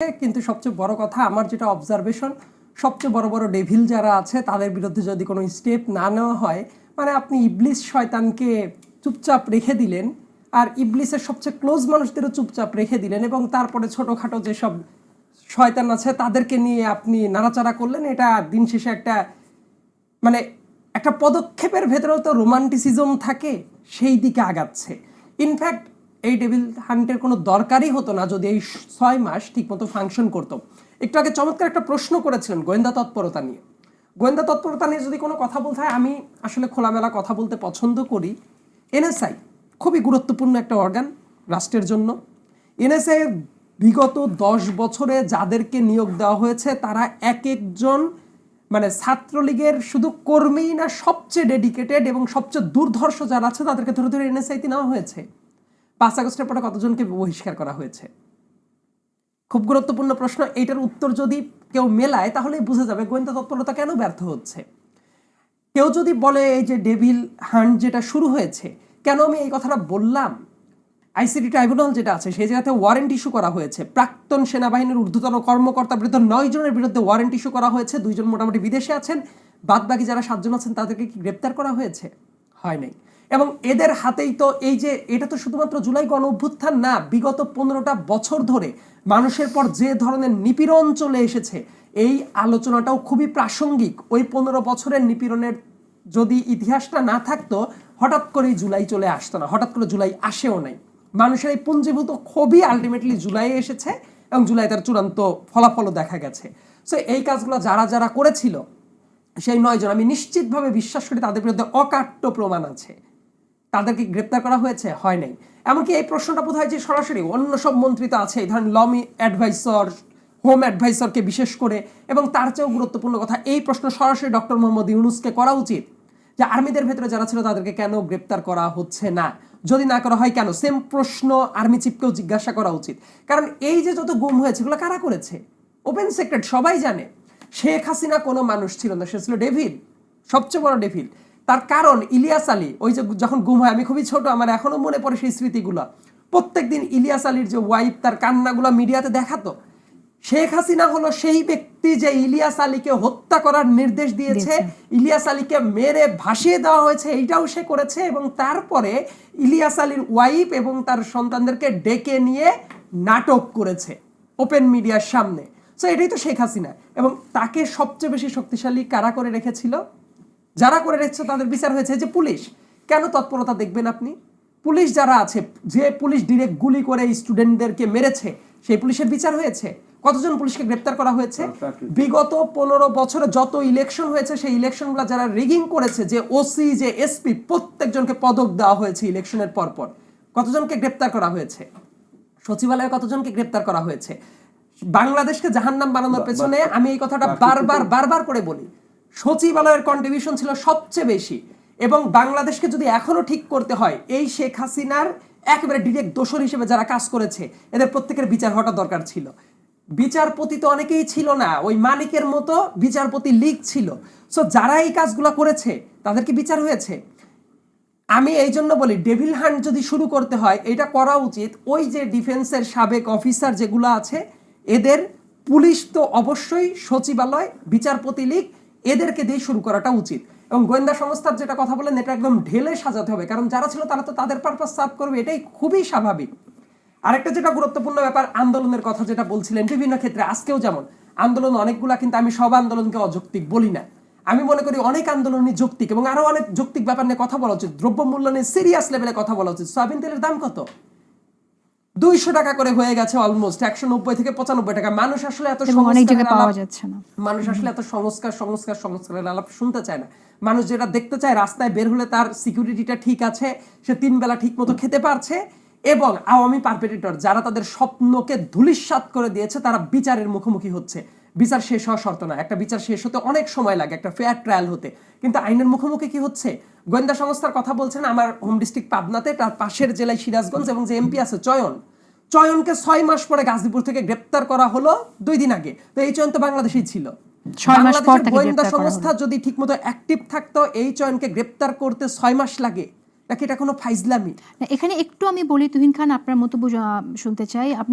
কিন্তু সবচেয়ে বড় কথা আমার যেটা অবজারভেশন, সবচেয়ে বড় বড় ডেভিল যারা আছে তাদের বিরুদ্ধে যদি কোনো স্টেপ না নেওয়া হয়, মানে আপনি ইবলিস শয়তানকে চুপচাপ রেখে দিলেন আর ইবলিসের সবচেয়ে ক্লোজ মানুষদেরও চুপচাপ রেখে দিলেন এবং তারপরে ছোটোখাটো যেসব শয়তান আছে তাদেরকে নিয়ে আপনি নাড়াচাড়া করলেন, এটা দিন শেষে মানে একটা পদক্ষেপের ভেতরেও তো রোমান্টিসিজম থাকে, সেই দিকে আগাচ্ছে। ইনফ্যাক্ট এই ডেভিল হান্টের কোনো দরকারই হতো না যদি এই 6 মাস ঠিকমতো ফাংশন করতো। একটু আগে চমৎকার একটা প্রশ্ন করেছিলেন গোয়েন্দা তৎপরতা নিয়ে। গোয়েন্দা তৎপরতা নিয়ে যদি কোনো কথা বলতে হয়, আমি আসলে খোলামেলা কথা বলতে পছন্দ করি। এনএসআই খুবই গুরুত্বপূর্ণ একটা অর্গান রাষ্ট্রের জন্য। এনএসআই বিগত 10 বছরে যাদেরকে নিয়োগ দেওয়া হয়েছে তারা এক একজন মানে ছাত্রলীগের শুধু কর্মী না, সবচেয়ে ডেডিকেটেড এবং সবচেয়ে দুর্ধর্ষ যারা আছে তাদেরকে ধরে ধরে এনএসআইতে নেওয়া হয়েছে। 5 আগস্টের পরে কতজনকে বহিষ্কার করা হয়েছে? খুব গুরুত্বপূর্ণ প্রশ্ন। এইটার উত্তর যদি কেউ মেলায় তাহলেই বুঝে যাবে গোয়েন্দা তৎপরতা কেন ব্যর্থ হচ্ছে। কেউ যদি বলে এই যে ডেভিল হান্ট যেটা শুরু হয়েছে, কেন আমি এই কথাটা বললাম, আইসিটি ট্রাইব্যুনাল যেটা আছে সেই জায়গাতে ওয়ারেন্ট ইস্যু করা হয়েছে। প্রাক্তন সেনাবাহিনীর ঊর্ধ্বতন কর্মকর্তার বিরুদ্ধে 9 জনের বিরুদ্ধে ওয়ারেন্ট ইস্যু করা হয়েছে। 2 জন মোটামুটি বিদেশে আছেন, বাদ বাকি যারা 7 জন আছেন তাদেরকে কি গ্রেপ্তার করা হয়েছে? হয় নাই। এবং এদের হাতেই তো এই যে এটা তো শুধুমাত্র জুলাই গণ অভ্যুত্থান না, বিগত 15টা বছর ধরে মানুষের পর যে ধরনের নিপীড়ন চলে এসেছে, এই আলোচনাটাও খুবই প্রাসঙ্গিক। ওই 15 বছরের নিপীড়নের যদি ইতিহাসটা না থাকতো হঠাৎ করেই জুলাই চলে আসতো না, হঠাৎ করে জুলাই আসেও নাই। মানুষের এই পুঞ্জীভূত ক্ষোভই আলটিমেটলি জুলাইয়ে এসেছে এবং জুলাই তার চূড়ান্ত ফলাফলও দেখা গেছে। সো এই কাজগুলো যারা যারা করেছিল সেই 9 জন, আমি নিশ্চিতভাবে বিশ্বাস করি তাদের বিরুদ্ধে অকাট্য প্রমাণ আছে। তাদেরকে গ্রেপ্তার করা হয়েছে? হয় নাই। এমনকি এই প্রশ্নটা বোধ হয় যে সরাসরি অন্য সব মন্ত্রী তো আছে, ধরেন লমি অ্যাডভাইসর, হোম অ্যাডভাইসরকে বিশেষ করে, এবং তার চেয়েও গুরুত্বপূর্ণ কথা এই প্রশ্ন সরাসরি ডক্টর মোহাম্মদ ইউনূসকে করা উচিত যে আর্মিদের ভেতরে যারা ছিল তাদেরকে কেন গ্রেপ্তার করা হচ্ছে না, যদি না করা হয় কেন? সেম প্রশ্ন আর্মি চিফকেও জিজ্ঞাসা করা উচিত। কারণ এই যে যত গুম হয়েছে এগুলো কারা করেছে? ওপেন সিক্রেট, সবাই জানে। শেখ হাসিনা কোনো মানুষ ছিল না, সে ছিল ডেভিল, সবচেয়ে বড় ডেভিল। তার কারণ ইলিয়াস আলী ওই যে যখন গুম হয়, আমি খুবই ছোট, আমার এখনো মনে পড়ে সেই স্মৃতিগুলো। প্রত্যেকদিন ইলিয়াস আলীর যে ওয়াইফ তার কান্নাগুলো মিডিয়াতে দেখাতো। শেখ হাসিনা হলো সেই ব্যক্তি যে ইলিয়াস আলীকে হত্যা করার নির্দেশ দিয়েছে, ইলিয়াস আলীকে মেরে ভাসিয়ে দেওয়া হয়েছে, এইটাও সে করেছে। এবং তারপরে ইলিয়াস আলীর ওয়াইফ এবং তার সন্তানদেরকে ডেকে নিয়ে নাটক করেছে ওপেন মিডিয়ার সামনে। সো এটাই তো শেখ হাসিনা। এবং তাকে সবচেয়ে বেশি শক্তিশালী কারা করে রেখেছিল? যারা করে রেখেছে তাদের বিচার হয়েছে। যে পুলিশ, কেন তৎপরতা দেখবেন আপনি? পুলিশ যারা আছে, যে পুলিশ ডিরেক্ট গুলি করে স্টুডেন্টদেরকে মেরেছে, সেই পুলিশের বিচার হয়েছে। কতজন পুলিশকে গ্রেপ্তার করা হয়েছে? বিগত 15 বছরে যত ইলেকশন হয়েছে সেই ইলেকশনগুলো যারা রিগিং করেছে, যে ওসি, যে এসপি, প্রত্যেকজনকে পদক দেওয়া হয়েছে ইলেকশনের পরপর। কতজনকে গ্রেপ্তার করা হয়েছে? সচিবালয়ে কতজনকে গ্রেপ্তার করা হয়েছে? বাংলাদেশকে জাহান্নাম বানানোর পেছনে আমি এই কথাটা বারবার করে বলি, সচিবালয়ের কন্ট্রিবিউশন ছিল সবচেয়ে বেশি। এবং বাংলাদেশকে যদি এখনো ঠিক করতে হয়, এই শেখ হাসিনার একেবারে ডিরেক্ট দোষর হিসেবে যারা কাজ করেছে এদের প্রত্যেকের বিচার হওয়াটা দরকার ছিল। বিচারপতি তো অনেকেই ছিল না, ওই মানিকের মতো বিচারপতি লীগ ছিল। সো যারা এই কাজগুলো করেছে তাদেরকে বিচার হয়েছে। আমি এই জন্য বলি ডেভিল হান্ট যদি শুরু করতে হয়, এটা করা উচিত ওই যে ডিফেন্সের সাবেক অফিসার যেগুলো আছে এদের, পুলিশ তো অবশ্যই, সচিবালয়, বিচারপতি লীগ, এদেরকে দিয়ে শুরু করাটা উচিত। এবং গোয়েন্দা সংস্থার যেটা কথা বলেন এটা একদম ঢেলে সাজাতে হবে, কারণ যারা ছিল তারা তো তাদের পারপাস সার্ভ করবে, এটাই খুবই স্বাভাবিক। আরেকটা যেটা গুরুত্বপূর্ণ ব্যাপার, আন্দোলনের কথা যেটা বলছিলেন, বিভিন্ন ক্ষেত্রে আজকেও যেমন আন্দোলন অনেকগুলা, কিন্তু আমি সব আন্দোলনকে অযৌক্তিক বলি না। আমি মনে করি অনেক আন্দোলনই যৌক্তিক এবং আরো অনেক যৌক্তিক ব্যাপার নিয়ে কথা বলা উচিত। দ্রব্যমূল্য নিয়ে সিরিয়াস লেভেলে কথা বলা উচিত। সয়াবিন তেলের দাম কত? 200 টাকা করে হয়ে গেছে, অলমোস্ট 190 থেকে 95 টাকা। মানুষ আসলে এত মানুষ আসলে এত সংস্কারের আলাপ শুনতে চায় না। মানুষ যেটা দেখতে চায়, রাস্তায় বের হলে তার সিকিউরিটিটা ঠিক আছে, সে 3 বেলা ঠিক মতো খেতে পারছে, এবং আওয়ামী পারপেট্রেটর যারা তাদের স্বপ্নকে ধূলিসাৎ করে দিয়েছে তারা বিচারের মুখোমুখি হচ্ছে। বিচার শেষ হওয়া শর্ত না, একটা বিচার শেষ হতে অনেক সময় লাগে, একটা ফেয়ার ট্রায়াল হতে, কিন্তু আইনের মুখোমুখি কি হচ্ছে? গোয়েন্দা সংস্থার কথা বলছেন, আমার হোম ডিস্ট্রিক্ট পাবনাতে, তার পাশের জেলায় সিরাজগঞ্জ, এবং যে এমপি আছে চয়নকে 6 মাস পরে গাজীপুর থেকে গ্রেপ্তার করা হলো 2 দিন আগে। তো এই চয়ন তো বাংলাদেশেই ছিল। গোয়েন্দা সংস্থা যদি ঠিকমতো অ্যাক্টিভ থাকতো, এই চয়নকে গ্রেপ্তার করতে 6 মাস লাগে নাকি? এটা কোনো ফাইজলামি? এখানে একটু আমি বলি, তুহিন খান আপনার মন্তব্য শুনতে চাই। আপনি